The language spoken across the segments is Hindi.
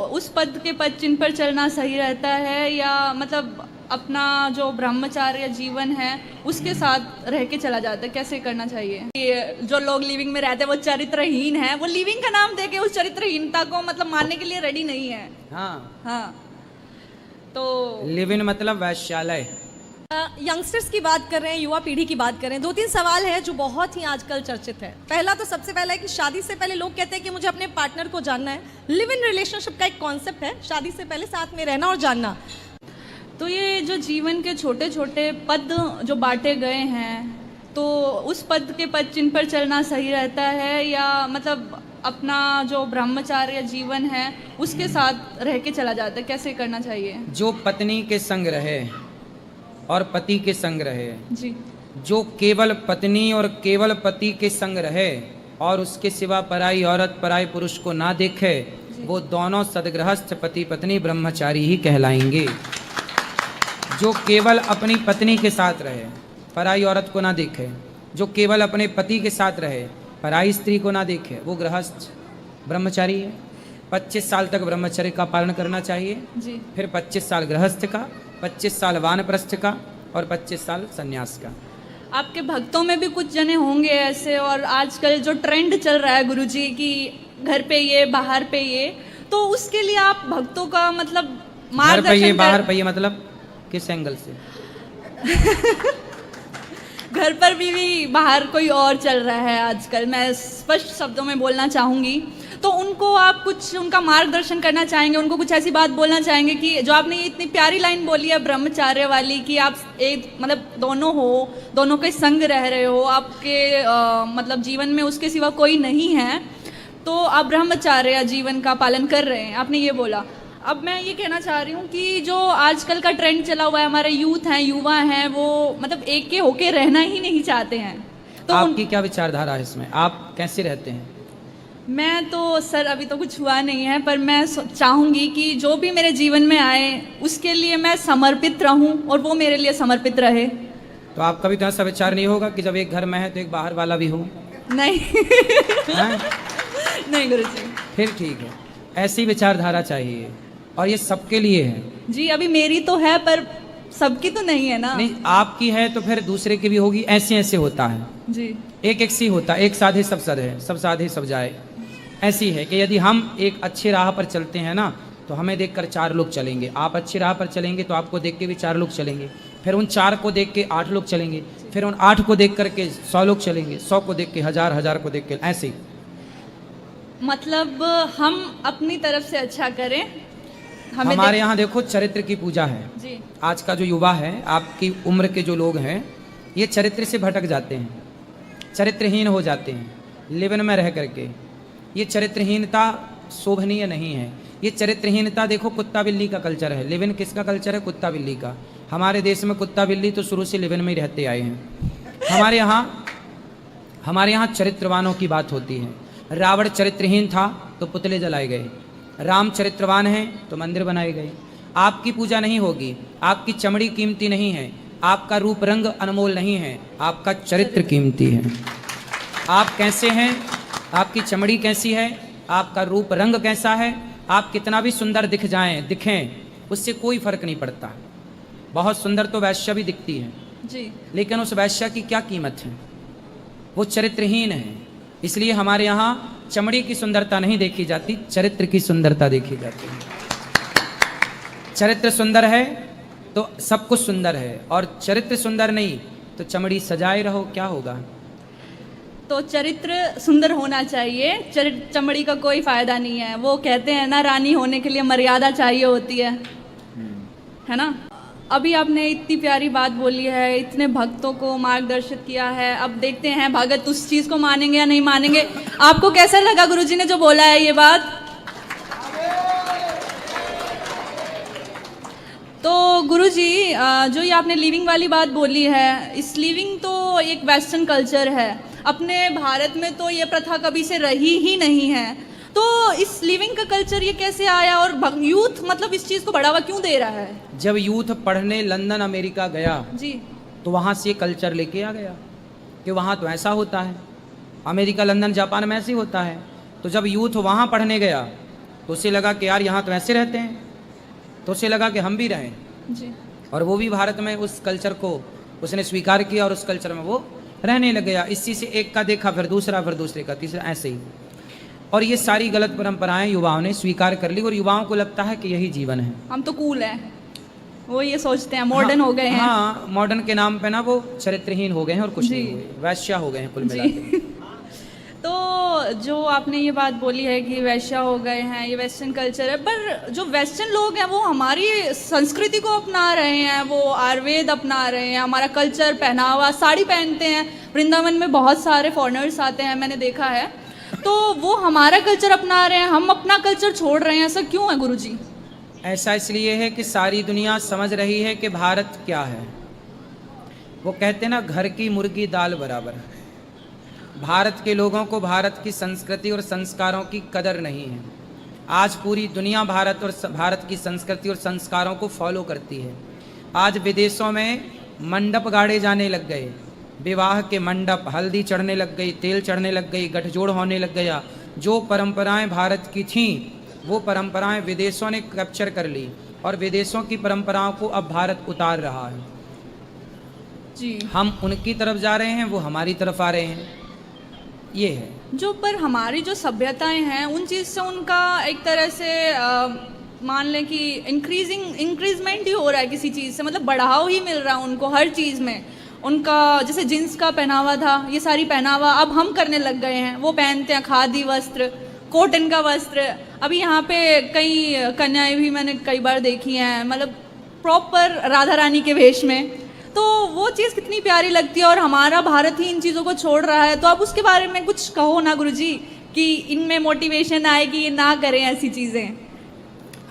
उस पद के पद चिन्ह पर चलना सही रहता है, या मतलब अपना जो ब्रह्मचार्य जीवन है उसके साथ रह के चला जाता है, कैसे करना चाहिए? ये जो लोग लिविंग में रहते हैं वो चरित्रहीन है, वो लिविंग का नाम देके उस चरित्रहीनता को मतलब मानने के लिए रेडी नहीं है। हाँ, तो लिविंग मतलब वैश्यालय। यंगस्टर्स की बात कर रहे हैं, युवा पीढ़ी की बात कर रहे हैं। 2-3 सवाल है जो बहुत ही आजकल चर्चित है। पहला तो सबसे पहला है कि शादी से पहले लोग कहते हैं कि मुझे अपने पार्टनर को जानना है। लिव इन रिलेशनशिप का एक कॉन्सेप्ट है, शादी से पहले साथ में रहना और जानना। तो ये जो जीवन के छोटे छोटे पद जो बांटे गए हैं, तो उस पद के पद चिन्ह पर चलना सही रहता है, या मतलब अपना जो ब्रह्मचार्य जीवन है उसके साथ रह के चला जाता है, कैसे करना चाहिए? जो पत्नी के संग रहे और पति के संग रहे जी, जो केवल पत्नी और केवल पति के संग रहे और उसके सिवा पराई औरत पराई पुरुष को ना देखे, वो दोनों सदगृहस्थ पति पत्नी ब्रह्मचारी ही कहलाएंगे। जो केवल अपनी पत्नी के साथ रहे, पराई औरत को ना देखे, जो केवल अपने पति के साथ रहे, पराई स्त्री को ना देखे, वो गृहस्थ ब्रह्मचारी है। 25 साल तक ब्रह्मचर्य का पालन करना चाहिए जी। फिर 25 साल गृहस्थ का, 25 साल वानप्रस्थ का और 25 साल संन्यास का। आपके भक्तों में भी कुछ जने होंगे ऐसे, और आजकल जो ट्रेंड चल रहा है गुरुजी कि घर पे ये बाहर पे ये, तो उसके लिए आप भक्तों का मतलब घर पे ये बाहर पे ये मतलब किस एंगल से? घर पर भी बाहर कोई और चल रहा है आजकल, मैं स्पष्ट शब्दों में बोलना चाहूँगी। तो उनको आप कुछ उनका मार्गदर्शन करना चाहेंगे, उनको कुछ ऐसी बात बोलना चाहेंगे कि जो आपने ये इतनी प्यारी लाइन बोली है ब्रह्मचार्य वाली, कि आप एक मतलब दोनों हो, दोनों के संग रह रहे हो, आपके मतलब जीवन में उसके सिवा कोई नहीं है, तो आप ब्रह्मचार्य जीवन का पालन कर रहे हैं, आपने ये बोला। अब मैं ये कहना चाह रही हूँ कि जो आजकल का ट्रेंड चला हुआ है, हमारे यूथ हैं, युवा हैं, वो मतलब एक के होके रहना ही नहीं चाहते हैं। तो आपकी क्या विचारधारा है इसमें? आप कैसे रहते हैं? मैं तो सर अभी तो कुछ हुआ नहीं है, पर मैं चाहूँगी कि जो भी मेरे जीवन में आए उसके लिए मैं समर्पित रहूँ और वो मेरे लिए समर्पित रहे। तो आपका भी तो ऐसा विचार नहीं होगा कि जब एक घर में है तो एक बाहर वाला भी हो? नहीं नहीं गुरुजी। फिर ठीक है, ऐसी विचारधारा चाहिए और ये सबके लिए है जी। अभी मेरी तो है पर सबकी तो नहीं है ना। नहीं, आपकी है तो फिर दूसरे की भी होगी। ऐसे ऐसे होता है जी, एक एक सी होता है, एक साधे सब सद है, सब साधे सब जाए। ऐसी है कि यदि हम एक अच्छी राह पर चलते हैं ना, तो हमें देखकर 4 लोग चलेंगे। आप अच्छी राह पर चलेंगे तो आपको देख के भी 4 लोग चलेंगे, फिर उन 4 को देख के 8 लोग चलेंगे, फिर उन 8 को देख करके 100 लोग चलेंगे, 100 को देख के 1000 को देख के, ऐसे। मतलब हम अपनी तरफ से अच्छा करें। हमारे यहाँ देखो चरित्र की पूजा है जी। आज का जो युवा है, आपकी उम्र के जो लोग हैं, ये चरित्र से भटक जाते हैं, चरित्रहीन हो जाते हैं लिवन में रह करके। ये चरित्रहीनता शोभनीय नहीं है। ये चरित्रहीनता देखो कुत्ता बिल्ली का कल्चर है। लिवन किसका कल्चर है? कुत्ता बिल्ली का। हमारे देश में कुत्ता बिल्ली तो शुरू से लिवन में ही रहते आए हैं। हमारे यहाँ चरित्रवानों की बात होती है। रावण चरित्रहीन था तो पुतले जलाए गए, राम चरित्रवान है तो मंदिर बनाए गए। आपकी पूजा नहीं होगी, आपकी चमड़ी कीमती नहीं है, आपका रूप रंग अनमोल नहीं है, आपका चरित्र कीमती है। आप कैसे हैं, आपकी चमड़ी कैसी है, आपका रूप रंग कैसा है, आप कितना भी सुंदर दिखें, उससे कोई फर्क नहीं पड़ता। बहुत सुंदर तो वैश्या भी दिखती है जी, लेकिन उस वैश्या की क्या कीमत है? वो चरित्रहीन है। इसलिए हमारे यहाँ चमड़ी की सुंदरता नहीं देखी जाती, चरित्र की सुंदरता देखी जाती है। चरित्र सुंदर है तो सब कुछ सुंदर है, और चरित्र सुंदर नहीं तो चमड़ी सजाए रहो, क्या होगा? तो चरित्र सुंदर होना चाहिए, चमड़ी का कोई फायदा नहीं है। वो कहते हैं ना, रानी होने के लिए मर्यादा चाहिए होती है ना। अभी आपने इतनी प्यारी बात बोली है, इतने भक्तों को मार्गदर्शित किया है। अब देखते हैं भगत उस चीज को मानेंगे या नहीं मानेंगे। आपको कैसा लगा गुरुजी ने जो बोला है ये बात? तो गुरुजी जो ये आपने लिविंग वाली बात बोली है, इस लिविंग तो एक वेस्टर्न कल्चर है। अपने भारत में तो ये प्रथा कभी से रही ही नहीं है। तो इस लिविंग का कल्चर ये कैसे आया, और यूथ मतलब इस चीज को बढ़ावा क्यों दे रहा है? जब यूथ पढ़ने लंदन अमेरिका गया जी, तो वहाँ से ये कल्चर लेके आ गया कि वहाँ तो ऐसा होता है। अमेरिका लंदन जापान में ऐसे ही होता है। तो जब यूथ वहाँ पढ़ने गया तो उसे लगा कि यार यहाँ तो ऐसे रहते हैं, तो उसे लगा कि हम भी रहें, जी और वो भी भारत में उस कल्चर को उसने स्वीकार किया और उस कल्चर में वो रहने लग गया। इसी से एक का देखा फिर दूसरा, फिर दूसरे का तीसरा, ऐसे ही। और ये सारी गलत परंपराएं युवाओं ने स्वीकार कर ली और युवाओं को लगता है कि यही जीवन है। हम तो कूल हैं, वो ये सोचते हैं मॉडर्न हो गए हैं। हाँ, मॉडर्न के नाम पे ना वो चरित्रहीन हो गए हैं और कुछ जी। नहीं हुए, वैश्या हो गए हैं कुल जी। मिला के। तो जो आपने ये बात बोली है कि वैश्या हो गए हैं, ये वेस्टर्न कल्चर है, पर जो वेस्टर्न लोग हैं वो हमारी संस्कृति को अपना रहे हैं, वो आयुर्वेद अपना रहे हैं, हमारा कल्चर, पहनावा, साड़ी पहनते हैं। वृंदावन में बहुत सारे फॉरेनर्स आते हैं, मैंने देखा है। तो वो हमारा कल्चर अपना रहे हैं, हम अपना कल्चर छोड़ रहे हैं, ऐसा क्यों है गुरुजी? ऐसा इसलिए है कि सारी दुनिया समझ रही है कि भारत क्या है। वो कहते हैं ना, घर की मुर्गी दाल बराबर। भारत के लोगों को भारत की संस्कृति और संस्कारों की कदर नहीं है। आज पूरी दुनिया भारत की संस्कृति और संस्कारों को फॉलो करती है। आज विदेशों में मंडप गाड़े जाने लग गए, विवाह के मंडप, हल्दी चढ़ने लग गई, तेल चढ़ने लग गई, गठजोड़ होने लग गया। जो परंपराएं भारत की थीं वो परंपराएं विदेशों ने कैप्चर कर ली और विदेशों की परंपराओं को अब भारत उतार रहा है। जी। हम उनकी तरफ जा रहे हैं, वो हमारी तरफ आ रहे हैं, ये है। जो पर हमारी जो सभ्यताएं हैं उन चीज़ से उनका एक तरह से मान लें कि इंक्रीजमेंट ही हो रहा है किसी चीज़ से, मतलब बढ़ाव ही मिल रहा है उनको हर चीज़ में। उनका जैसे जींस का पहनावा था, ये सारी पहनावा अब हम करने लग गए हैं। वो पहनते हैं खादी वस्त्र, कॉटन का वस्त्र। अभी यहाँ पे कई कन्याएं भी मैंने कई बार देखी हैं, मतलब प्रॉपर राधा रानी के वेश में। तो वो चीज़ कितनी प्यारी लगती है और हमारा भारत ही इन चीज़ों को छोड़ रहा है। तो आप उसके बारे में कुछ कहो ना गुरुजी, कि इनमें मोटिवेशन आए कि ये ना करें ऐसी चीज़ें।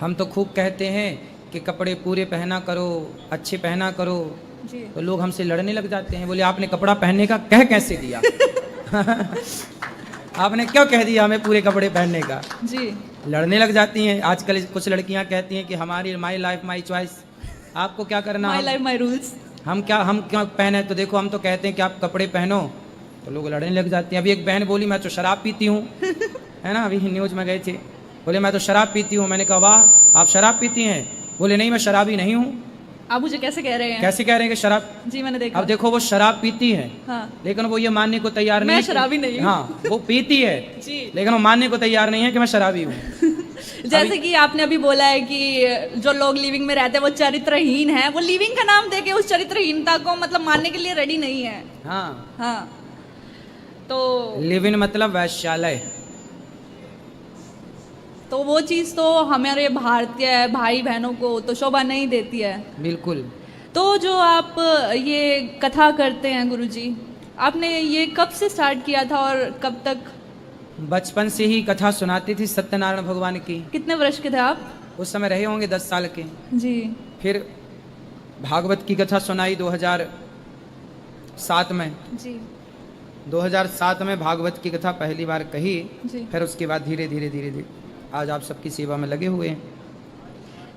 हम तो खूब कहते हैं कि कपड़े पूरे पहना करो, अच्छे पहना करो, जी। तो लोग हमसे लड़ने लग जाते हैं। बोले आपने कपड़ा पहनने का कह कैसे दिया? आपने क्यों कह दिया हमें पूरे कपड़े पहनने का? जी। लड़ने लग जाती हैं। आजकल कुछ लड़कियां कहती हैं कि हमारी माई लाइफ माई चॉइस, आपको क्या करना, माई लाइफ माई रूल्स। हम क्या पहने? तो देखो हम तो कहते हैं कि आप कपड़े पहनो, तो लोग लड़ने लग जाते हैं। अभी एक बहन बोली मैं तो शराब पीती हूँ, है ना, अभी न्यूज़ में गए थे, बोले मैं तो शराब पीती हूँ। मैंने कहा वाह, आप शराब पीती हैं? बोले नहीं, मैं शराबी नहीं हूँ। आप मुझे कैसे कह रहे हैं? कैसे कह रहे हैं कि शराब? जी मैंने देखा। अब देखो वो शराब पीती है, हाँ। लेकिन वो ये मानने को तैयार नहीं मैं है शराबी नहीं हूँ। हाँ, वो पीती है जी। लेकिन वो मानने को तैयार नहीं है कि मैं शराबी हूँ। जैसे कि आपने अभी बोला है कि जो लोग लिविंग में रहते हैं वो चरित्रहीन है, वो लिविंग का नाम देके उस चरित्रहीनता को मतलब मानने के लिए रेडी नहीं है। हाँ, हाँ। तो लिव इन मतलब वैश्यालय। तो वो चीज़ तो हमारे भारतीय भाई बहनों को तो शोभा नहीं देती है। बिल्कुल। तो जो आप ये कथा करते हैं गुरुजी, आपने ये कब से स्टार्ट किया था और कब तक? बचपन से ही कथा सुनाती थी सत्यनारायण भगवान की। कितने वर्ष के थे आप? उस समय रहे होंगे 10 साल के। जी। फिर भागवत की कथा सुनाई 2007 में। जी। 2007 में भागवत की कथा पहली बार कही। जी। फिर उसके बाद धीरे धीरे आज आप सबकी सेवा में लगे हुए हैं।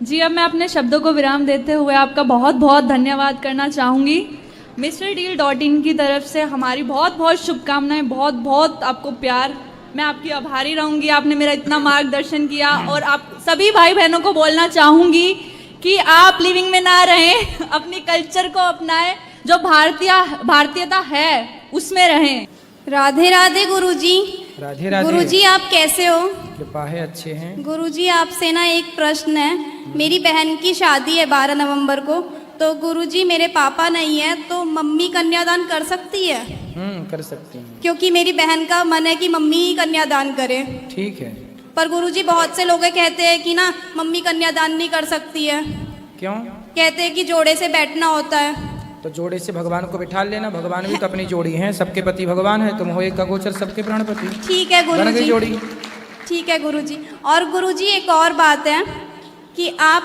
जी, अब मैं अपने शब्दों को विराम देते हुए आपका बहुत बहुत धन्यवाद करना चाहूँगी। MrDeal.in की तरफ से हमारी बहुत बहुत शुभकामनाएं, बहुत बहुत आपको प्यार। मैं आपकी आभारी रहूँगी, आपने मेरा इतना मार्गदर्शन किया। और आप सभी भाई बहनों को बोलना चाहूँगी कि आप लिविंग में ना रहें, अपनी कल्चर को अपनाएं, जो भारतीयता है उसमें रहें। राधे राधे गुरुजी। राधे राधे। गुरुजी आप कैसे हो? कृपा है, अच्छे हैं। गुरुजी आपसे ना एक प्रश्न है। मेरी बहन की शादी है 12 नवंबर को, तो गुरुजी मेरे पापा नहीं है, तो मम्मी कन्यादान कर सकती है? कर सकती हैं। क्योंकि मेरी बहन का मन है कि मम्मी ही कन्यादान करे। ठीक है। पर गुरुजी बहुत से लोग कहते हैं कि ना मम्मी कन्यादान नहीं कर सकती है। क्यों? कहते हैं कि जोड़े से बैठना होता है। तो जोड़े से भगवान को बिठा लेना, भगवान भी तो अपनी जोड़ी हैं, सबके पति भगवान है। तुम हो एक अगोचर सबके प्राणपति। ठीक है बन गई गुरुजी। जोड़ी। ठीक है गुरुजी। और गुरुजी एक और बात है कि आप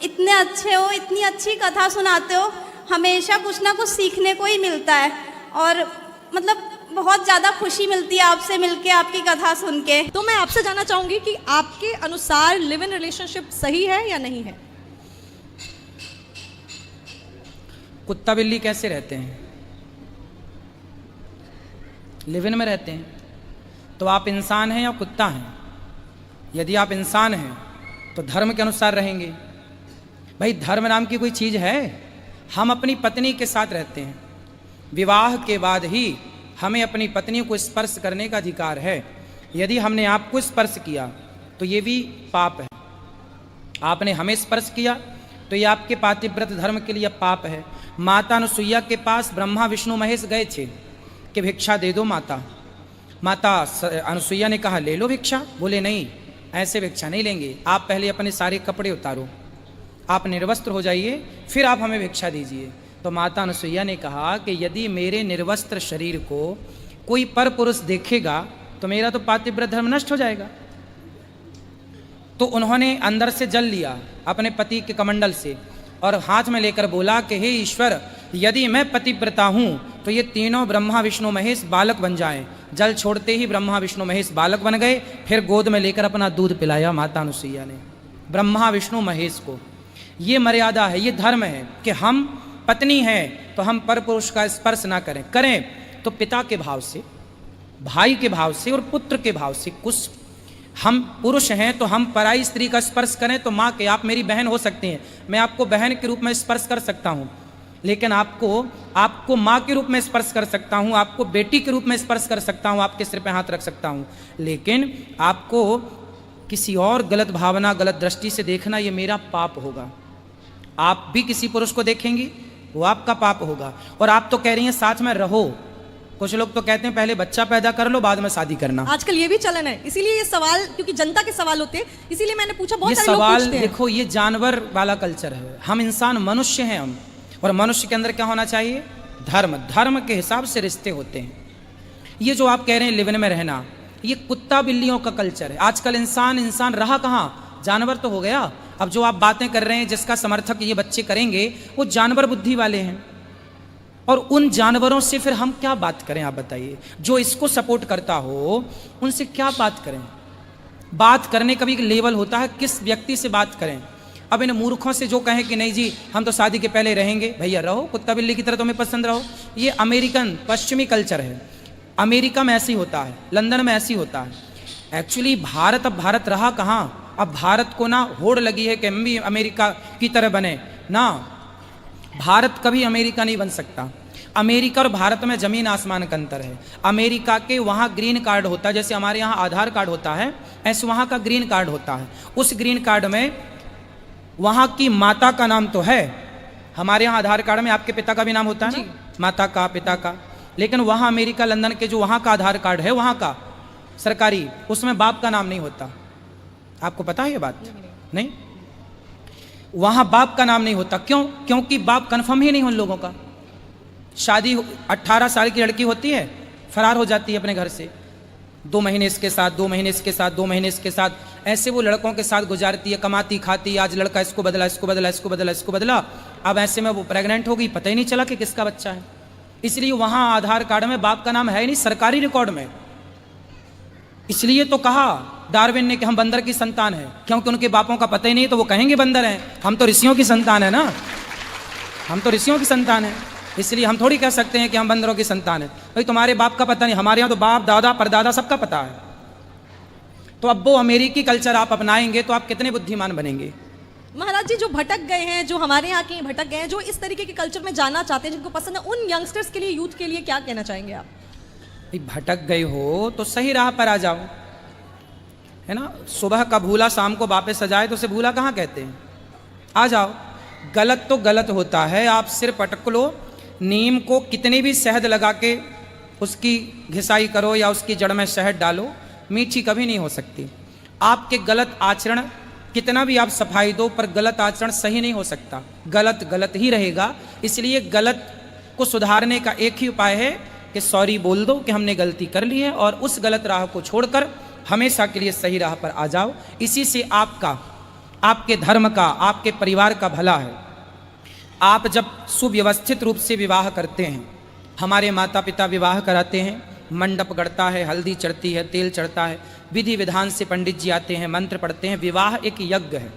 इतने अच्छे हो, इतनी अच्छी कथा सुनाते हो, हमेशा कुछ ना कुछ सीखने को ही मिलता है और मतलब बहुत ज़्यादा खुशी मिलती है आपसे मिलके, आपकी कथा सुन के। तो मैं आपसे जानना चाहूंगी कि आपके अनुसार लिव इन रिलेशनशिप सही है या नहीं है? कुत्ता बिल्ली कैसे रहते हैं? लिव इन में रहते हैं। तो आप इंसान हैं या कुत्ता हैं? यदि आप इंसान हैं तो धर्म के अनुसार रहेंगे। भाई धर्म नाम की कोई चीज़ है? हम अपनी पत्नी के साथ रहते हैं, विवाह के बाद ही हमें अपनी पत्नी को स्पर्श करने का अधिकार है। यदि हमने आपको स्पर्श किया तो ये भी पाप है। आपने हमें स्पर्श किया तो ये आपके पातिव्रत धर्म के लिए पाप है। माता अनुसुईया के पास ब्रह्मा विष्णु महेश गए थे कि भिक्षा दे दो माता। माता अनुसुईया ने कहा ले लो भिक्षा। बोले नहीं, ऐसे भिक्षा नहीं लेंगे, आप पहले अपने सारे कपड़े उतारो, आप निर्वस्त्र हो जाइए, फिर आप हमें भिक्षा दीजिए। तो माता अनुसुईया ने कहा कि यदि मेरे निर्वस्त्र शरीर को कोई पर पुरुष देखेगा तो मेरा तो पातिव्रत धर्म नष्ट हो जाएगा। तो उन्होंने अंदर से जल लिया अपने पति के कमंडल से और हाथ में लेकर बोला कि हे ईश्वर, यदि मैं पतिव्रता हूँ तो ये तीनों ब्रह्मा विष्णु महेश बालक बन जाएं। जल छोड़ते ही ब्रह्मा विष्णु महेश बालक बन गए। फिर गोद में लेकर अपना दूध पिलाया माता अनुसुईया ने ब्रह्मा विष्णु महेश को। ये मर्यादा है, ये धर्म है कि हम पत्नी हैं तो हम पर पुरुष का स्पर्श ना करें, करें तो पिता के भाव से, भाई के भाव से और पुत्र के भाव से। कुछ हम पुरुष हैं तो हम पराई स्त्री का स्पर्श करें तो माँ के, आप मेरी बहन हो सकती हैं, मैं आपको बहन के रूप में स्पर्श कर सकता हूँ, लेकिन आपको माँ के रूप में स्पर्श कर सकता हूँ, आपको बेटी के रूप में स्पर्श कर सकता हूँ, आपके सिर पे हाथ रख सकता हूँ, लेकिन आपको किसी और गलत भावना गलत दृष्टि से देखना ये मेरा पाप होगा। आप भी किसी पुरुष को देखेंगी वो आपका पाप होगा। और आप तो कह रही हैं साथ में रहो, कुछ लोग तो कहते हैं पहले बच्चा पैदा कर लो बाद में शादी करना। आजकल ये भी चलन है, इसीलिए ये सवाल, क्योंकि जनता के सवाल होते हैं इसीलिए मैंने पूछा। बहुत ये सारे लोग सवाल पूछते हैं। देखो, ये जानवर वाला कल्चर है, हम इंसान मनुष्य हैं हम, और मनुष्य के अंदर क्या होना चाहिए? धर्म। धर्म के हिसाब से रिश्ते होते हैं। ये जो आप कह रहे हैं लिव इन में रहना, ये कुत्ता बिल्लियों का कल्चर है। आजकल इंसान रहा कहाँ, जानवर तो हो गया। अब जो आप बातें कर रहे हैं जिसका समर्थक ये बच्चे करेंगे वो जानवर बुद्धि वाले हैं, और उन जानवरों से फिर हम क्या बात करें? आप बताइए। जो इसको सपोर्ट करता हो उनसे क्या बात करें? बात करने का भी एक लेवल होता है, किस व्यक्ति से बात करें। अब इन मूर्खों से जो कहें कि नहीं जी हम तो शादी के पहले रहेंगे, भैया रहो, कुत्ता बिल्ली की तरह तुम्हें पसंद रहो। ये अमेरिकन पश्चिमी कल्चर है। अमेरिका में ऐसी होता है, लंदन में ऐसी होता है। एक्चुअली भारत, अब भारत रहा कहाँ? अब भारत को ना होड़ लगी है कि हम भी अमेरिका की तरह बने ना। भारत कभी अमेरिका नहीं बन सकता। अमेरिका और भारत में जमीन आसमान का अंतर है। अमेरिका के वहाँ ग्रीन कार्ड होता है, जैसे हमारे यहाँ आधार कार्ड होता है, ऐसे वहाँ का ग्रीन कार्ड होता है। उस ग्रीन कार्ड में वहाँ की माता का नाम तो है, हमारे यहाँ आधार कार्ड में आपके पिता का भी नाम होता है ना, माता का, पिता का, लेकिन वहाँ अमेरिका लंदन के जो वहाँ का आधार कार्ड है वहाँ का सरकारी, उसमें बाप का नाम नहीं होता। आपको पता है ये बात? नहीं, वहाँ बाप का नाम नहीं होता। क्यों? क्योंकि बाप कन्फर्म ही नहीं उन लोगों का। शादी 18 साल की लड़की होती है, फरार हो जाती है अपने घर से, 2 महीने इसके साथ, 2 महीने इसके साथ, 2 महीने इसके साथ, ऐसे वो लड़कों के साथ गुजारती है, कमाती खाती। आज लड़का इसको बदला, इसको बदला, इसको बदला, इसको बदला, अब ऐसे में वो प्रेग्नेंट हो गई, पता ही नहीं चला कि किसका बच्चा है। इसलिए वहाँ आधार कार्ड में बाप का नाम है ही नहीं, सरकारी रिकॉर्ड में। इसलिए तो कहा डार्विन ने कि हम बंदर की संतान है, क्योंकि उनके बापों का पता ही नहीं तो वो कहेंगे बंदर हैं। हम तो ऋषियों की संतान है ना, हम तो ऋषियों की संतान है, इसलिए हम थोड़ी कह सकते हैं कि हम बंदरों की संतान है। भाई तुम्हारे बाप का पता नहीं, हमारे यहाँ तो बाप दादा परदादा सबका पता है। तो अब वो अमेरिकी कल्चर आप अपनाएंगे तो आप कितने बुद्धिमान बनेंगे? महाराज जी, जो भटक गए हैं, जो हमारे यहाँ के भटक गए हैं, जो इस तरीके के कल्चर में जाना चाहते हैं, जिनको पसंद है, उन यंगस्टर्स के लिए, यूथ के लिए क्या कहना चाहेंगे आप? भटक गए हो तो सही राह पर आ जाओ, है ना। सुबह का भूला शाम को वापस सजाए तो उसे भूला कहाँ कहते हैं? आ जाओ। गलत तो गलत होता है, आप सिर पटक लो। नीम को कितनी भी शहद लगा के उसकी घिसाई करो या उसकी जड़ में शहद डालो, मीठी कभी नहीं हो सकती। आपके गलत आचरण कितना भी आप सफाई दो, पर गलत आचरण सही नहीं हो सकता, गलत गलत ही रहेगा। इसलिए गलत को सुधारने का एक ही उपाय है कि सॉरी बोल दो कि हमने गलती कर ली है, और उस गलत राह को छोड़कर हमेशा के लिए सही राह पर आ जाओ। इसी से आपका, आपके धर्म का, आपके परिवार का भला है। आप जब सुव्यवस्थित रूप से विवाह करते हैं, हमारे माता पिता विवाह कराते हैं, मंडप गढ़ता है, हल्दी चढ़ती है, तेल चढ़ता है, विधि विधान से पंडित जी आते हैं, मंत्र पढ़ते हैं। विवाह एक यज्ञ है।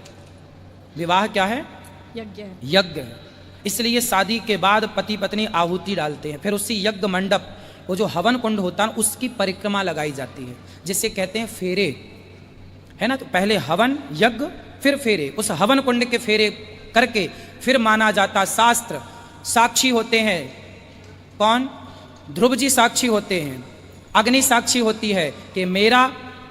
विवाह क्या है? यज्ञ है। यज्ञ है। इसलिए शादी के बाद पति पत्नी आहुति डालते हैं, फिर उसी यज्ञ मंडप, वो जो हवन कुंड होता है उसकी परिक्रमा लगाई जाती है, जिसे कहते हैं फेरे। है ना। तो पहले हवन यज्ञ फिर फेरे, उस हवन कुंड के फेरे करके फिर माना जाता। शास्त्र साक्षी होते हैं, कौन? ध्रुव जी साक्षी होते हैं, अग्नि साक्षी होती है कि मेरा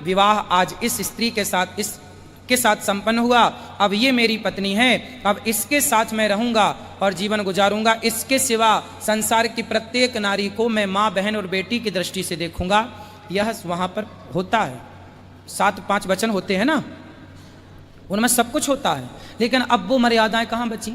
विवाह आज इस स्त्री के साथ, इसके साथ संपन्न हुआ, अब ये मेरी पत्नी है, अब इसके साथ मैं रहूंगा और जीवन गुजारूंगा, इसके सिवा संसार की प्रत्येक नारी को मैं माँ बहन और बेटी की दृष्टि से देखूंगा। यह वहां पर होता है, 7-5 वचन होते हैं ना, उनमें सब कुछ होता है। लेकिन अब वो मर्यादाएं कहां बची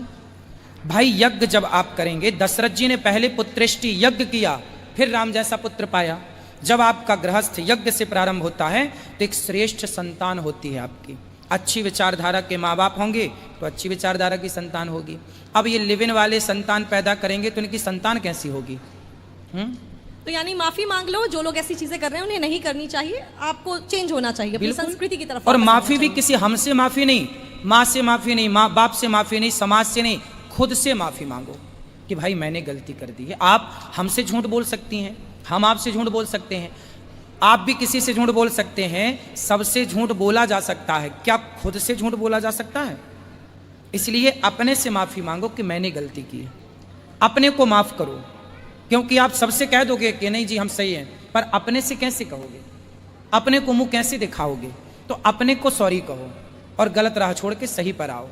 भाई? यज्ञ जब आप करेंगे, दशरथ जी ने पहले पुत्रेष्टि यज्ञ किया, फिर राम जैसा पुत्र पाया। जब आपका गृहस्थ यज्ञ से प्रारंभ होता है तो एक श्रेष्ठ संतान होती है आपकी। अच्छी विचारधारा के माँ बाप होंगे तो अच्छी विचारधारा की संतान होगी। अब ये लिव इन वाले संतान पैदा करेंगे तो इनकी संतान कैसी होगी? तो यानी माफी मांग लो, जो लोग ऐसी चीजें कर रहे हैं उन्हें नहीं करनी चाहिए, आपको चेंज होना चाहिए, अपनी बिल्कुल। संस्कृति की तरफ। और माफी भी किसी हमसे माफी नहीं, माँ से माफी नहीं, माँ बाप से माफी नहीं, समाज से नहीं, खुद से माफी मांगो कि भाई मैंने गलती कर दी है। आप हमसे झूठ बोल सकती हैं, हम आपसे झूठ बोल सकते हैं, आप भी किसी से झूठ बोल सकते हैं, सबसे झूठ बोला जा सकता है, क्या खुद से झूठ बोला जा सकता है? इसलिए अपने से माफी मांगो कि मैंने गलती की है, अपने को माफ करो। क्योंकि आप सबसे कह दोगे कि नहीं जी हम सही हैं, पर अपने से कैसे कहोगे? अपने को मुंह कैसे दिखाओगे? तो अपने को सॉरी कहो और गलत राह छोड़ के सही पर आओ।